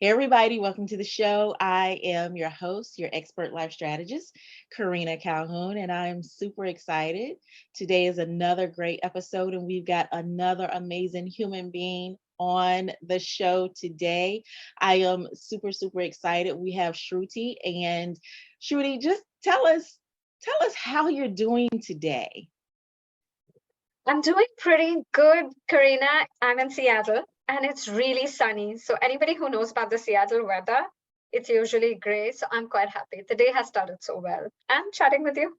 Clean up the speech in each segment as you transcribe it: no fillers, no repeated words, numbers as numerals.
Hey, everybody, welcome to the show. I am your host, your expert life strategist, Karena Calhoun, and I'm super excited. Today is another great episode, and we've got another amazing human being on the show today. I am super excited. We have Shruti, and Shruti, just tell us how you're doing today. I'm doing pretty good, Karina. I'm in Seattle and it's really sunny. So anybody who knows about the Seattle weather, it's usually gray. So I'm quite happy. The day has started so well. And chatting with you.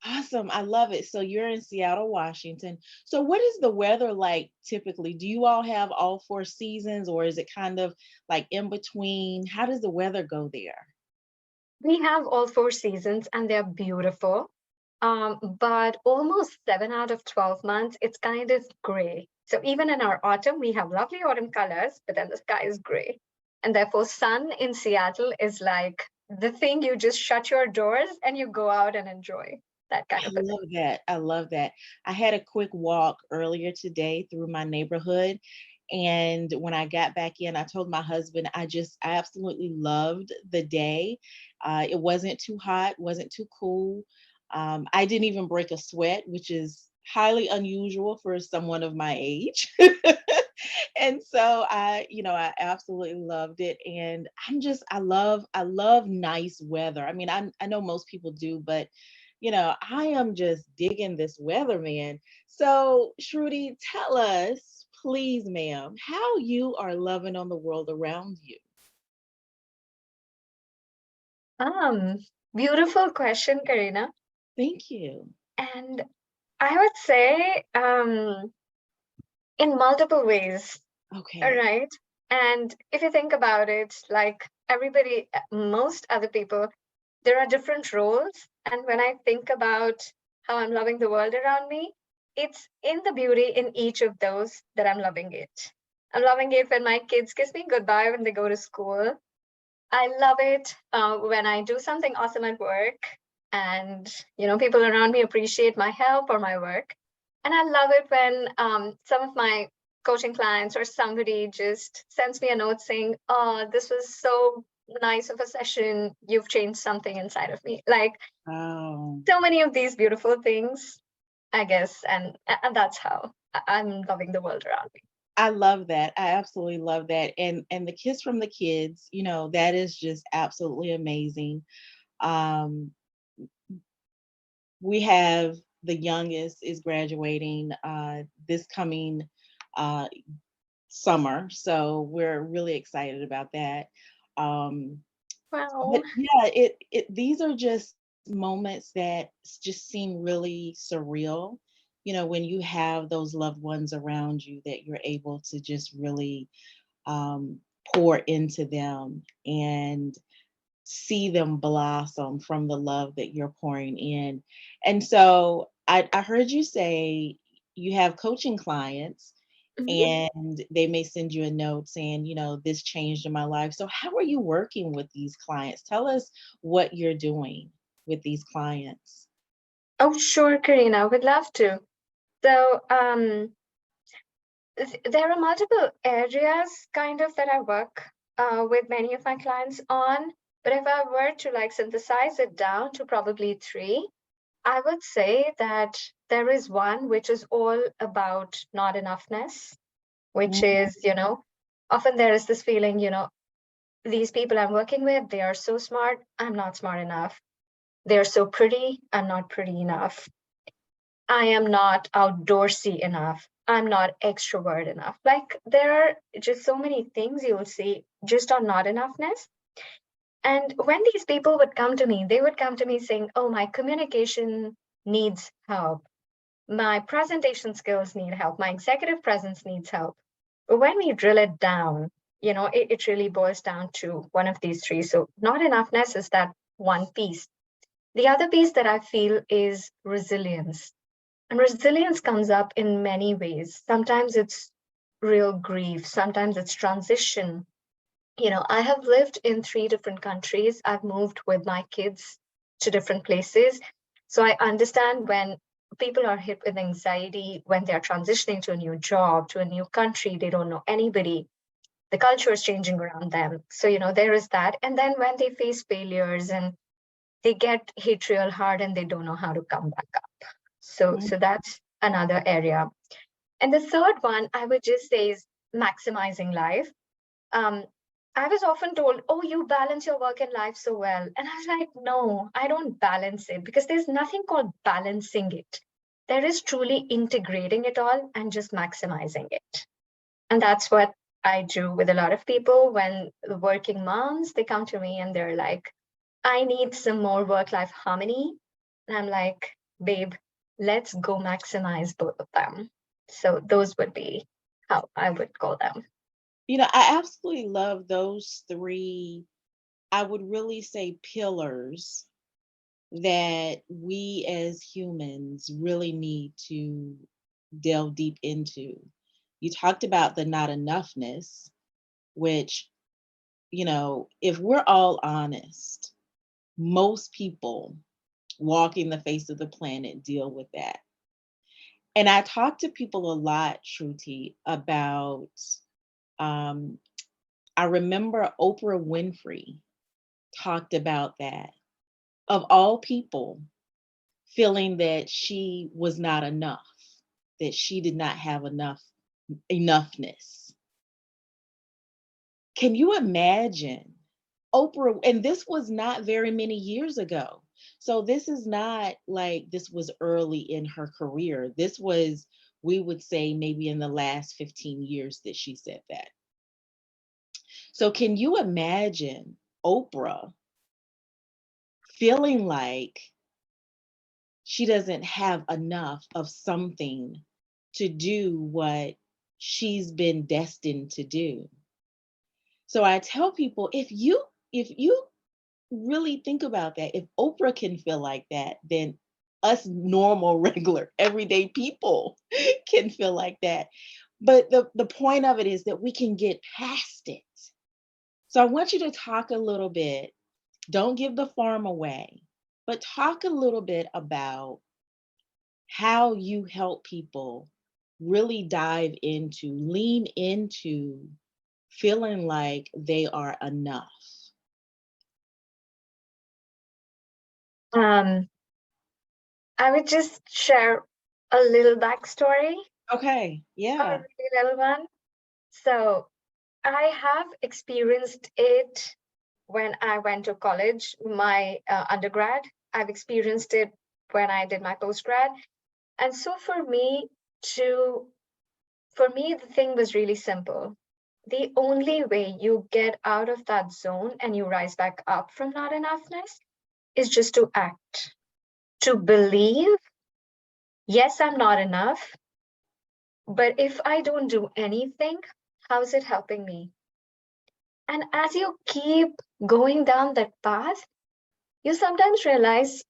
Awesome. I love it. So you're in Seattle, Washington. So what is the weather like typically? Do you all have all four seasons or is it kind of like in between? How does the weather go there? We have all four seasons and they're beautiful. But almost 7 out of 12 months, it's kind of gray. So even in our autumn, we have lovely autumn colors, but then the sky is gray. And therefore, sun in Seattle is like the thing you just shut your doors and you go out and enjoy that kind I of a thing. love that. I love that. I had a quick walk earlier today through my neighborhood. And when I got back in, I told my husband I absolutely loved the day. It wasn't too hot, wasn't too cool. I didn't even break a sweat, which is highly unusual for someone of my age. And so I absolutely loved it. And I love nice weather. I mean, I know most people do, but I am just digging this weather, man. So, Shruti, tell us, please, ma'am, how you are loving on the world around you. Um, Beautiful question, Karina. Thank you. And I would say in multiple ways. All Okay. right. And if you think about it, like everybody, most other people, there are different roles. And when I think about how I'm loving the world around me, it's in the beauty in each of those that I'm loving it. I'm loving it when my kids kiss me goodbye when they go to school. I love it when I do something awesome at work and people around me appreciate my help or my work. And I love it when some of my coaching clients or somebody just sends me a note saying, "Oh, this was so nice of a session. You've changed something inside of me." Like Oh, so many of these beautiful things, I guess, and that's how I'm loving the world around me. I love that. I absolutely love that. And the kiss from the kids, that is just absolutely amazing. Um, we have the youngest is graduating this coming uh, summer, so we're really excited about that. Um, Wow. but yeah, it these are just moments that just seem really surreal. When you have those loved ones around you that you're able to just really um, pour into them and see them blossom from the love that you're pouring in. And so I heard you say you have coaching clients Mhm. and they may send you a note saying, this changed in my life. So, how are you working with these clients? Tell us what you're doing with these clients. Oh, sure, Karina, would love to. So, there are multiple areas kind of that I work with many of my clients on. But if I were to like synthesize it down to probably three, I would say that there is one which is all about not enoughness, which Mm. is, often there is this feeling, these people I'm working with, they are so smart, I'm not smart enough. They're so pretty, I'm not pretty enough. I am not outdoorsy enough. I'm not extrovert enough. Like there are just so many things you'll see just on not enoughness. And when these people would come to me, they would come to me saying, "Oh, my communication needs help. My presentation skills need help. My executive presence needs help." But when we drill it down, it really boils down to one of these three. So not enoughness is that one piece. The other piece that I feel is resilience, and resilience comes up in many ways. Sometimes it's real grief, sometimes it's transition. I have lived in three different countries. I've moved with my kids to different places. So I understand when people are hit with anxiety, when they're transitioning to a new job, to a new country, they don't know anybody. the culture is changing around them. So, there is that. And then when they face failures and they get hit real hard and they don't know how to come back up. So that's another area. And the third one I would just say is maximizing life. um, I was often told, oh, you balance your work and life so well. And I was like, no, I don't balance it, because there's nothing called balancing it. There is truly integrating it all and just maximizing it. And that's what I do with a lot of people. When the working moms, they come to me and they're like, I need some more work life harmony. And I'm like, babe, let's go maximize both of them. So those would be how I would call them. I absolutely love those three, I would really say, pillars that we as humans really need to delve deep into. You talked about the not enoughness, which, if we're all honest, most people walking the face of the planet deal with that. And I talk to people a lot, Shruti, about, um, I remember Oprah Winfrey talked about that. Of all people, feeling that she was not enough, that she did not have enoughness. Can you imagine Oprah? And this was not very many years ago. So this is not like this was early in her career. This was, we would say, maybe in the last 15 years that she said that. So can you imagine Oprah feeling like she doesn't have enough of something to do what she's been destined to do? So I tell people, if you really think about that, if Oprah can feel like that, then us normal, regular, everyday people can feel like that. But the point of it is that we can get past it. So I want you to talk a little bit, don't give the farm away, but talk a little bit about how you help people really lean into feeling like they are enough. Um, I would just share a little backstory, Okay, a yeah. really little one. So I have experienced it when I went to college, my undergrad. I've experienced it when I did my postgrad. And so for me, the thing was really simple. The only way you get out of that zone and you rise back up from not enoughness is just to act, to believe, yes, I'm not enough, but if I don't do anything, how is it helping me? And as you keep going down that path, you sometimes realize,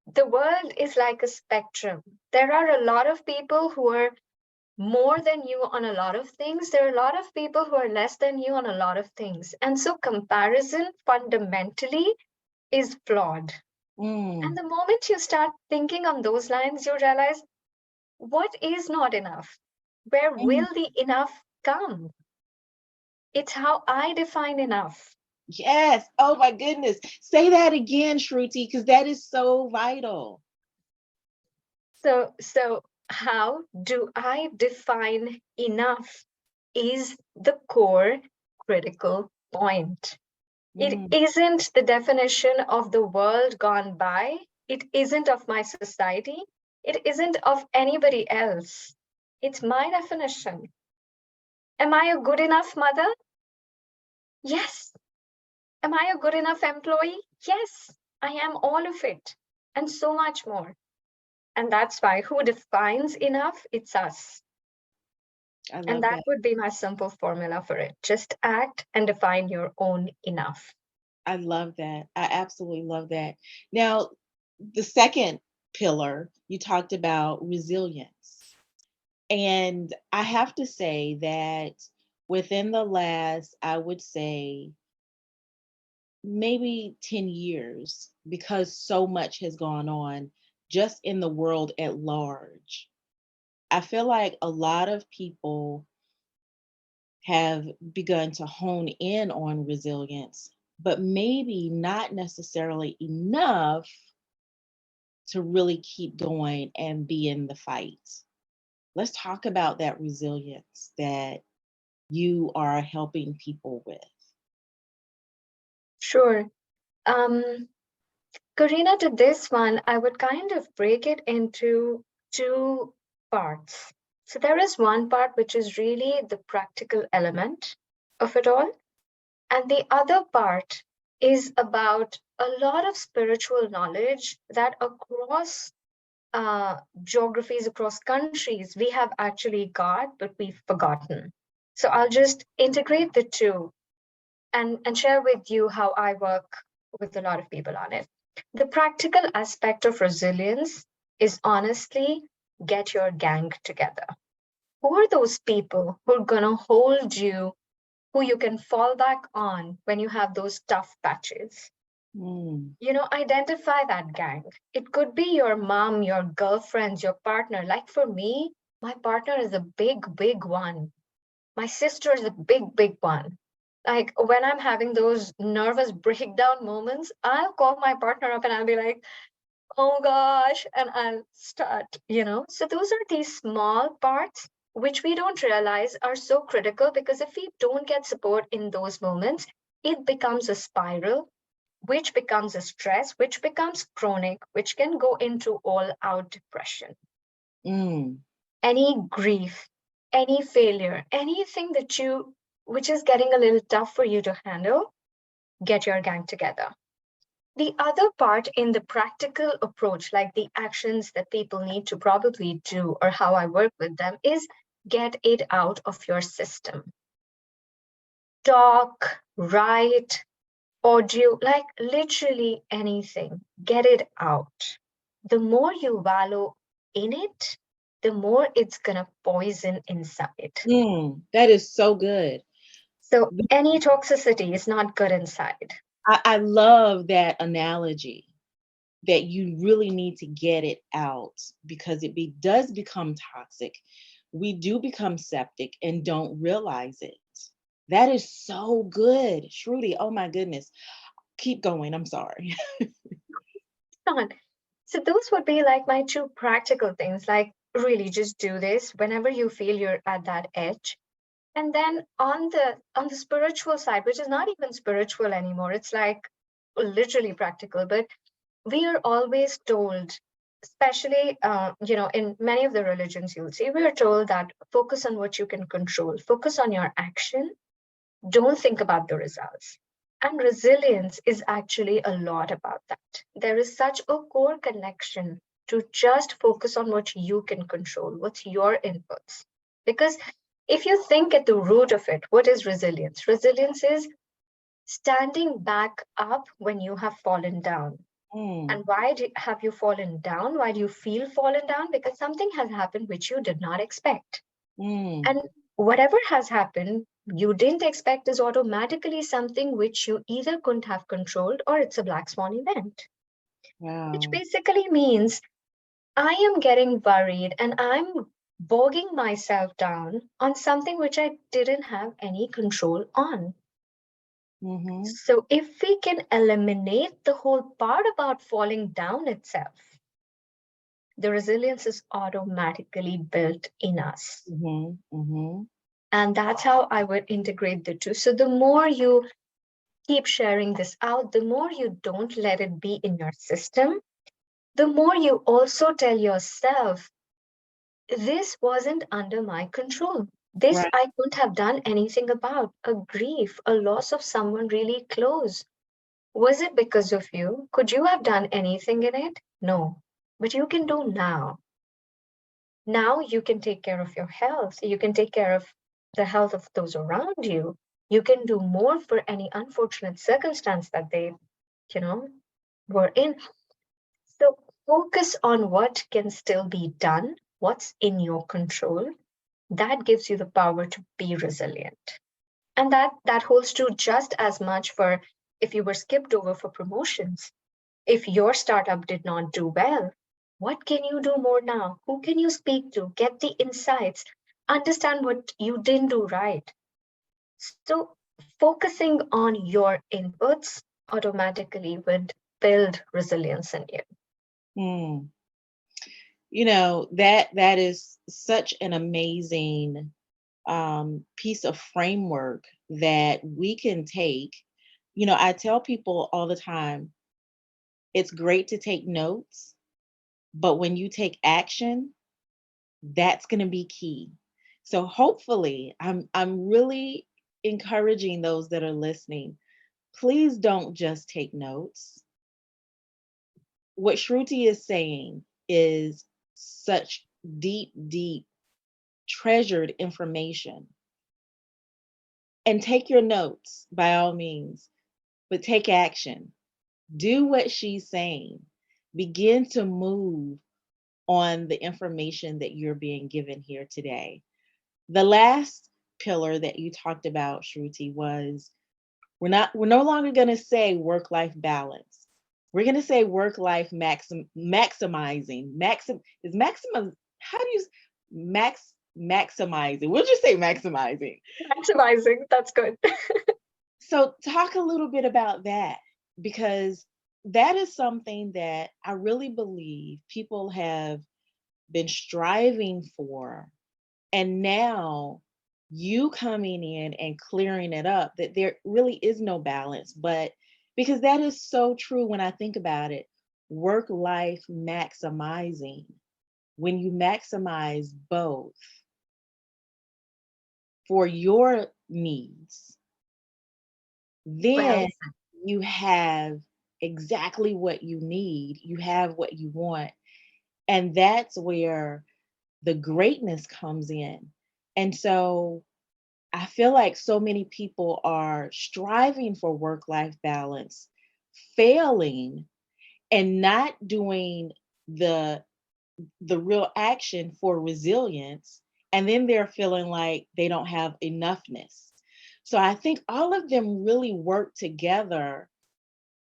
the world is like a spectrum. There are a lot of people who are more than you on a lot of things. There are a lot of people who are less than you on a lot of things. And so comparison fundamentally is flawed. And Mm, the moment you start thinking on those lines, you realize, what is not enough? Where mm. will the enough come? It's how I define enough. Yes. Oh my goodness. Say that again, Shruti, because that is so vital. So how do I define enough is the core critical point. It Mm, isn't the definition of the world gone by. It isn't of my society. It isn't of anybody else. It's my definition. Am I a good enough mother? Yes. Am I a good enough employee? Yes. I am all of it and so much more. And that's why who defines enough? It's us. I And love that that. would be my simple formula for it. Just act and define your own enough. I love that. I absolutely love that. Now, the second pillar, you talked about resilience. And I have to say that within the last, I would say, maybe 10 years, because so much has gone on just in the world at large, I feel like a lot of people have begun to hone in on resilience, but maybe not necessarily enough to really keep going and be in the fight. Let's talk about that resilience that you are helping people with. Sure. Um, Karina, to this one, I would kind of break it into two parts. So there is one part which is really the practical element of it all. And the other part is about a lot of spiritual knowledge that across geographies, across countries, we have actually got, but we've forgotten. So I'll just integrate the two and share with you how I work with a lot of people on it. The practical aspect of resilience is honestly get your gang together. Who are those people who are going to hold you, who you can fall back on when you have those tough patches? Mm, Identify that gang. It could be your mom, your girlfriends, your partner. Like for me, my partner is a big, big one. My sister is a big, big one. Like when I'm having those nervous breakdown moments, I'll call my partner up and I'll be like, oh gosh, and I'll start. So those are these small parts which we don't realize are so critical because if we don't get support in those moments, it becomes a spiral, which becomes a stress, which becomes chronic, which can go into all out depression. mm, Any grief, any failure, anything which is getting a little tough for you to handle, get your gang together. The other part in the practical approach, like the actions that people need to probably do or how I work with them, is get it out of your system. Talk, write, audio, like literally anything, get it out. The more you wallow in it, the more it's gonna poison inside. that is so good. So any toxicity is not good inside. I love that analogy that you really need to get it out because does become toxic. We do become septic and don't realize it. That is so good, Shruti. Oh my goodness. Keep going. I'm sorry. Not. So those would be like my two practical things, like really just do this whenever you feel you're at that edge. And then on the spiritual side, which is not even spiritual anymore, it's like literally practical, but we are always told, especially in many of the religions you'll see, we are told that focus on what you can control, focus on your action, don't think about the results. And resilience is actually a lot about that. There is such a core connection to just focus on what you can control, what's your inputs. Because if you think at the root of it, what is resilience? Resilience is standing back up when you have fallen down. Mm, And have you fallen down? Why do you feel fallen down? Because something has happened which you did not expect. mm, And whatever has happened, you didn't expect is automatically something which you either couldn't have controlled or it's a black swan event, which wow. basically means I am getting worried and I'm bogging myself down on something which I didn't have any control on. Mm-hmm. So if we can eliminate the whole part about falling down itself, the resilience is automatically built in us. Mm-hmm. Mm-hmm. And that's how I would integrate the two. So the more you keep sharing this out, the more you don't let it be in your system, the more you also tell yourself, this wasn't under my control. This Right. I couldn't have done anything about. A grief, a loss of someone really close. Was it because of you? Could you have done anything in it? No. But you can do now. Now you can take care of your health. You can take care of the health of those around you. You can do more for any unfortunate circumstance that they, you know, were in. So focus on what can still be done, what's in your control. That gives you the power to be resilient. And that holds true just as much for if you were skipped over for promotions. If your startup did not do well, what can you do more now? Who can you speak to? Get the insights. Understand what you didn't do right. So focusing on your inputs automatically would build resilience in you. Hmm. You know, that is such an amazing piece of framework that we can take. You know, I tell people all the time, it's great to take notes, but when you take action, that's going to be key. So hopefully, I'm really encouraging those that are listening. Please don't just take notes. What Shruti is saying is such deep, deep, treasured information. And take your notes by all means, but take action. Do what she's saying. Begin to move on the information that you're being given here today. The last pillar that you talked about, Shruti, was we're no longer going to say work-life balance. We're going to say work-life maximizing. Is maximum how do you maximizing? We'll just say maximizing. Maximizing, that's good. So talk a little bit about that, because that is something that I really believe people have been striving for. And now you coming in and clearing it up that there really is no balance. But because that is so true when I think about it, work life maximizing, when you maximize both for your needs, Well, then you have exactly what you need, you have what you want. And that's where the greatness comes in. And so I feel like so many people are striving for work life balance, failing, and not doing the real action for resilience, and then they're feeling like they don't have enoughness. So I think all of them really work together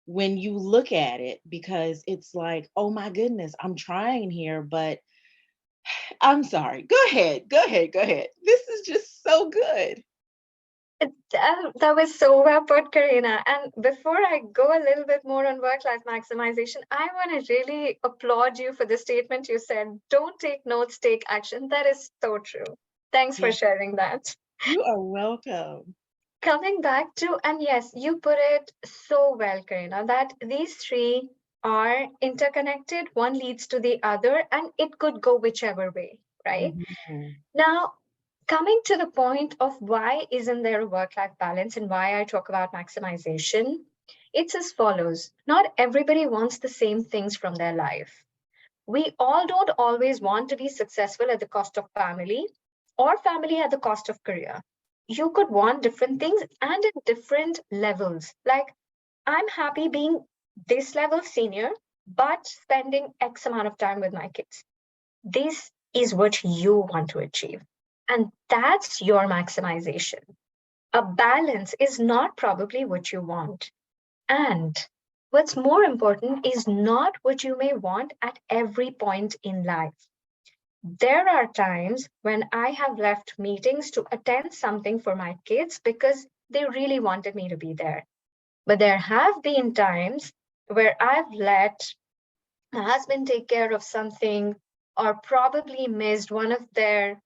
when you look at it, because it's like, oh my goodness, I'm trying here, but I'm sorry. Go ahead. Go ahead. Go ahead. This is just so good. that was so well put, Karina. And before I go a little bit more on work-life maximization, I want to really applaud you for the statement you said, don't take notes, take action. That is so true. Thanks for Yeah, sharing that. you are welcome. Coming back to, and yes, you put it so well, Karina, that these three are interconnected. One leads to the other, and it could go whichever way, right? Mhm. Now, coming to the point of why isn't there a work-life balance and why I talk about maximization, it's as follows. Not everybody wants the same things from their life. We all don't always want to be successful at the cost of family or family at the cost of career. You could want different things and at different levels. Like, I'm happy being this level senior, but spending X amount of time with my kids. This is what you want to achieve. And that's your maximization. A balance is not probably what you want. And what's more important is not what you may want at every point in life. There are times when I have left meetings to attend something for my kids because they really wanted me to be there. But there have been times where I've let my husband take care of something or probably missed one of their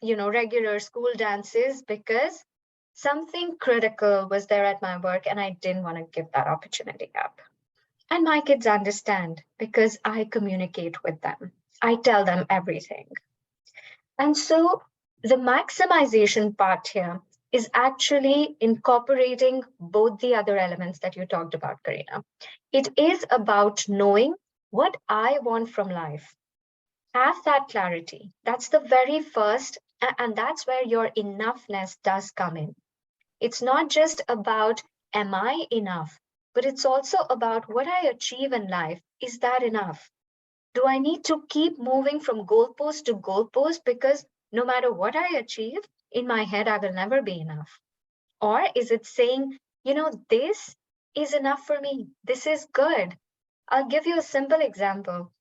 regular school dances because something critical was there at my work and I didn't want to give that opportunity up. And my kids understand because I communicate with them. I tell them everything. And so the maximization part here is actually incorporating both the other elements that you talked about, Karina. It is about knowing what I want from life. Have that clarity. That's the very first, and that's where your enoughness does come in. It's not just about, am I enough? But it's also about what I achieve in life. Is that enough? Do I need to keep moving from goalpost to goalpost because no matter what I achieve, in my head, I will never be enough? Or is it saying, this is enough for me? This is good. I'll give you a simple example.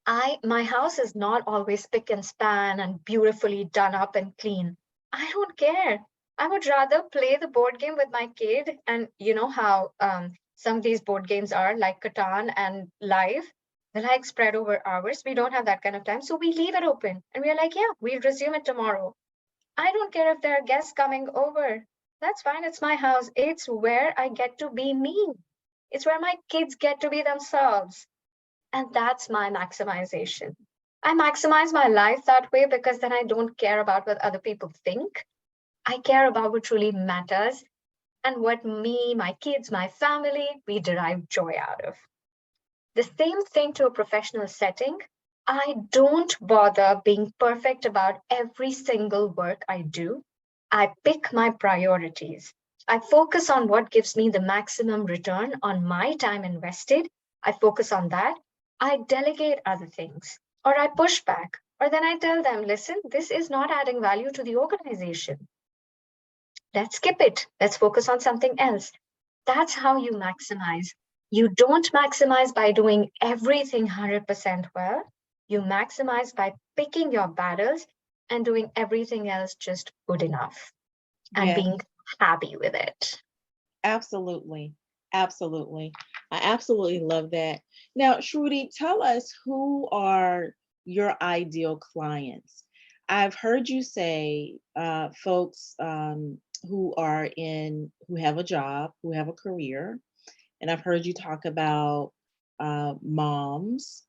My house is not always spick and span and beautifully done up and clean. I don't care. I would rather play the board game with my kid. And you know how some of these board games are like Catan and Live, they're like spread over hours. We don't have that kind of time. So we leave it open and we're like, yeah, we'll resume it tomorrow. I don't care if there are guests coming over. That's fine. It's my house. It's where I get to be me. It's where my kids get to be themselves. And that's my maximization. I maximize my life that way because then I don't care about what other people think. I care about what truly matters and what me, my kids, my family, we derive joy out of. The same thing to a professional setting. I don't bother being perfect about every single work I do. I pick my priorities. I focus on what gives me the maximum return on my time invested. I focus on that. I delegate other things, or I push back, or then I tell them, listen, this is not adding value to the organization. Let's skip it. Let's focus on something else. That's how you maximize. You don't maximize by doing everything 100% well. You maximize by picking your battles and doing everything else just good enough and Yeah, being happy with it. absolutely. Absolutely. I absolutely love that. Now, Shruti, tell us, who are your ideal clients? I've heard you say folks who have a job, who have a career, and I've heard you talk about moms.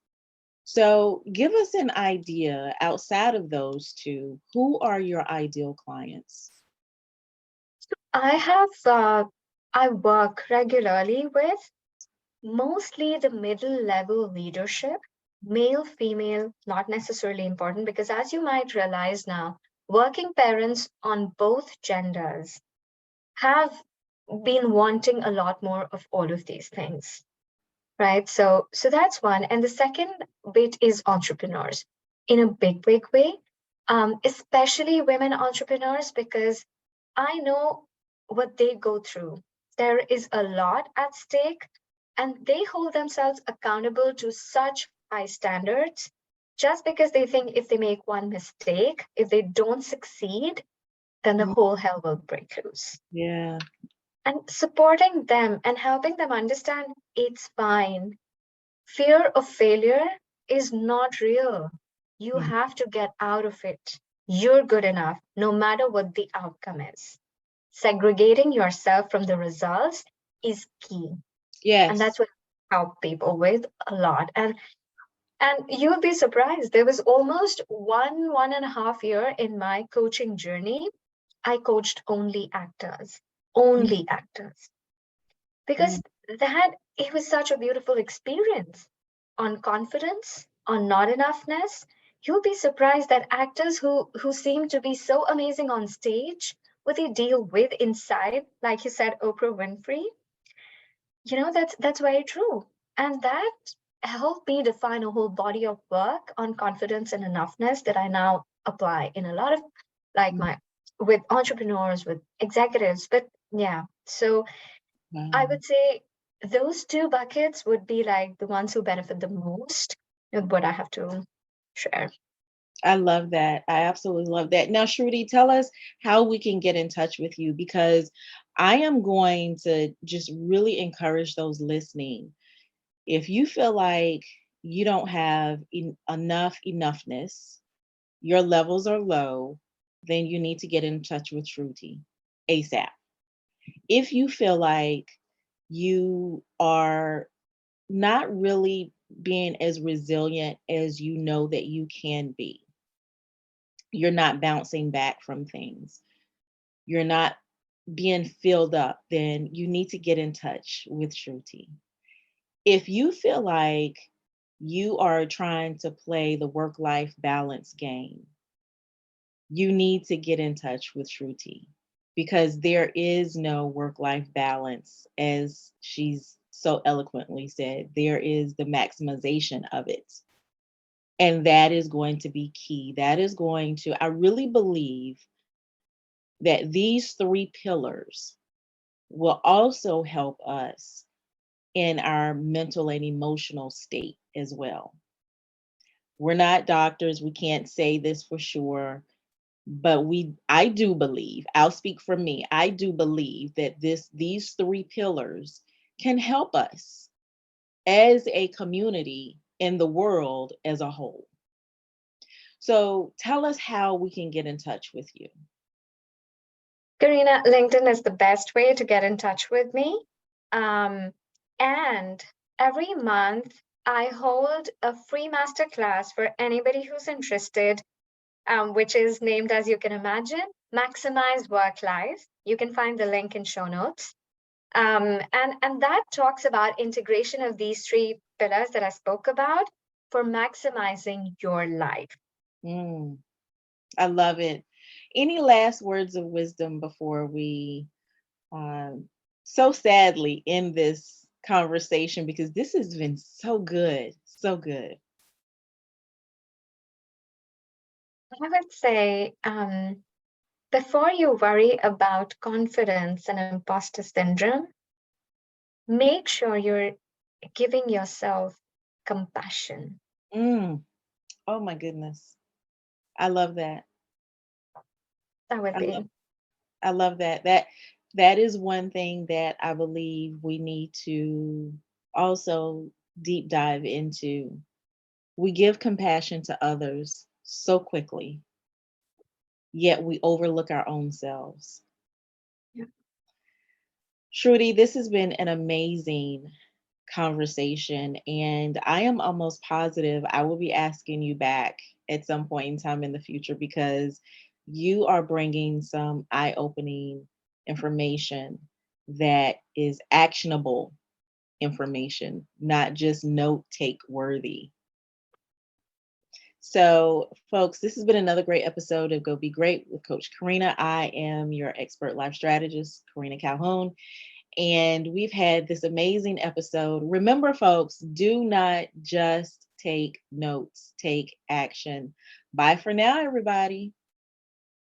So give us an idea outside of those two. Who are your ideal clients? I have, I work regularly with mostly the middle level leadership, male, female, not necessarily important, because as you might realize now, working parents on both genders have been wanting a lot more of all of these things, right? So that's one. And the second bit is entrepreneurs in a big way, especially women entrepreneurs, because I know what they go through. There is a lot at stake, and they hold themselves accountable to such high standards just because they think if they make one mistake, if they don't succeed, then the Mm, whole hell will break loose. yeah. And supporting them and helping them understand it's fine. Fear of failure is not real. You Mhm. have to get out of it. You're good enough, no matter what the outcome is. Segregating yourself from the results is key. And Yes. that's what I help people with a lot. And you'll be surprised. There was almost 1.5 year in my coaching journey. I coached only actors, because Mhm. that it was such a beautiful experience on confidence, on not enoughness. You'll be surprised that actors who seem to be so amazing on stage, what they deal with inside, like you said, Oprah Winfrey, that's very true. And that helped me define a whole body of work on confidence and enoughness that I now apply in a lot of, like, Mhm. my with entrepreneurs, with executives. But yeah, so I Wow. would say those two buckets would be like the ones who benefit the most with what I have to share. I love that. I absolutely love that. Now, Shruti, tell us how we can get in touch with you, because I am going to just really encourage those listening. If you feel like you don't have enoughness, your levels are low, then you need to get in touch with Shruti ASAP. If you feel like you are not really being as resilient as you know that you can be, you're not bouncing back from things, you're not being filled up, then you need to get in touch with Shruti. If you feel like you are trying to play the work life balance game, you need to get in touch with Shruti, because there is no work life balance, as she's so eloquently said. There is the maximization of it. And that is going to be key. That is going to, I really believe that these three pillars will also help us in our mental and emotional state as well. We're not doctors. We can't say this for sure. But I do believe, I'll speak for me, I do believe that these three pillars can help us as a community in the world as a whole. So tell us how we can get in touch with you. Karina, LinkedIn is the best way to get in touch with me. And every month, I hold a free masterclass for anybody who's interested, which is named, as you can imagine, Maximize Work Life. You can find the link in show notes. And that talks about integration of these three pillars that I spoke about for maximizing your life. Mm, I love it. Any last words of wisdom before we um, so sadly end this conversation, because this has been so good, so good. I would say before you worry about confidence and imposter syndrome, make sure you're giving yourself compassion. Mm, oh my goodness. I love that. That would I love be. I love that. That is one thing that I believe we need to also deep dive into. We give compassion to others so quickly, yet we overlook our own selves. Yeah. Shruti, this has been an amazing conversation, and I am almost positive I will be asking you back at some point in time in the future, because you are bringing some eye-opening information that is actionable information, not just note take worthy. So, folks, this has been another great episode of Go Be Great with Coach Karena. I am your expert life strategist, Karena Calhoun, and we've had this amazing episode. Remember, folks, do not just take notes, take action. Bye for now, everybody.